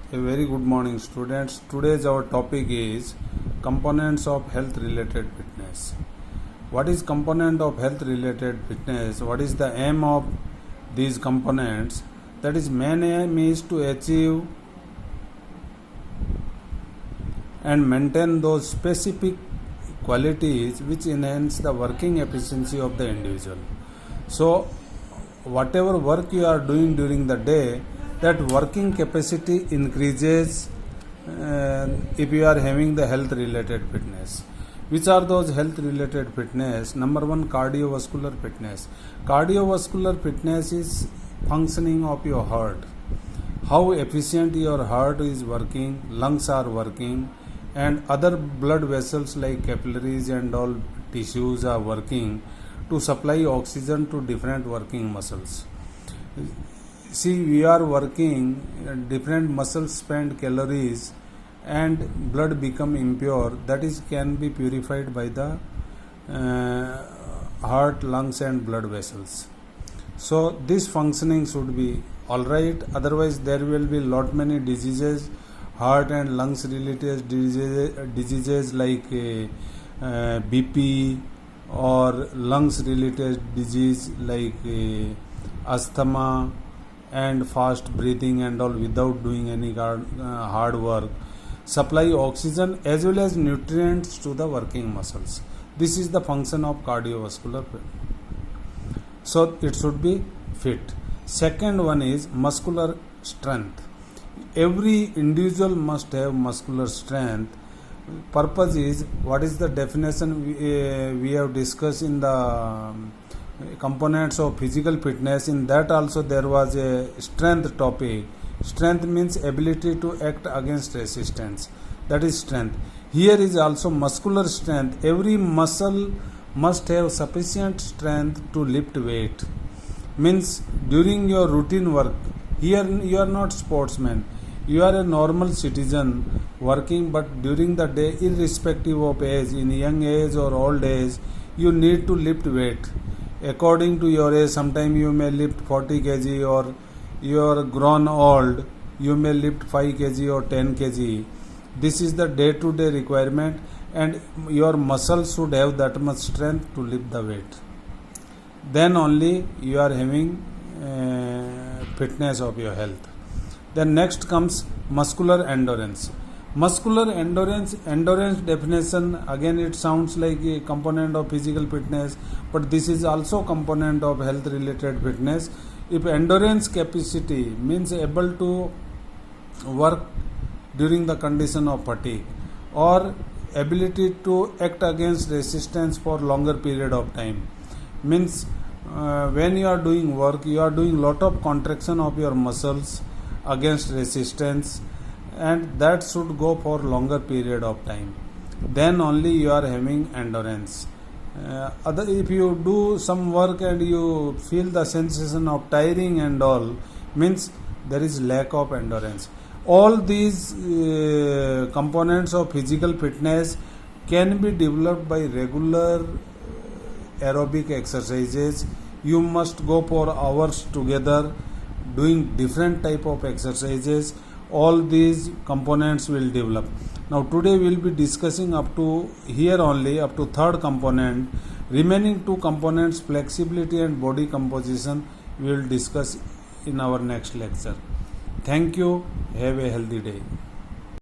A very good morning, students. Today's our topic is components of health related fitness. What is component of health related fitness? What is the aim of these components? That is, main aim is to achieve and maintain those specific qualities which enhance the working efficiency of the individual. So, whatever work you are doing during the day, that working capacity increases if you are having the health related fitness. Which are those health related fitness? Number one, cardiovascular fitness. Cardiovascular fitness is functioning of your heart, how efficient your heart is working, lungs are working, and other blood vessels like capillaries and all tissues are working to supply oxygen to different working muscles. See, we are working, different muscles spend calories and blood become impure. That is can be purified by the heart, lungs and blood vessels. So this functioning should be alright, otherwise there will be lot many diseases, heart and lungs related diseases like BP or lungs related disease like asthma and fast breathing and all without doing any hard work. Supply oxygen as well as nutrients to the working muscles. This is the function of cardiovascular. So it should be fit. Second one is muscular strength. Every individual must have muscular strength. Purpose is, what is the definition we have discussed in the components of physical fitness. In that also there was a strength topic. Strength means ability to act against resistance. That is strength. Here is also muscular strength. Every muscle must have sufficient strength to lift weight. Means during your routine work, here you are not sportsman. You are a normal citizen working, but during the day, irrespective of age, in young age or old age, you need to lift weight. According to your age, sometime you may lift 40 kg, or you are grown old, you may lift 5 kg or 10 kg. This is the day-to-day requirement, and your muscles should have that much strength to lift the weight. Then only you are having fitness of your health. Then next comes muscular endurance. Muscular endurance definition, again it sounds like a component of physical fitness, but this is also component of health related fitness. If endurance capacity means able to work during the condition of fatigue, or ability to act against resistance for longer period of time, means when you are doing work, you are doing lot of contraction of your muscles against resistance, and that should go for longer period of time. Then only you are having endurance. If you do some work and you feel the sensation of tiring and all, means there is lack of endurance. All these components of physical fitness can be developed by regular aerobic exercises. You must go for hours together doing different type of exercises. All these components will develop. Now today we will be discussing up to here only, up to third component. Remaining two components, flexibility and body composition, we will discuss in our next lecture. Thank you. Have a healthy day.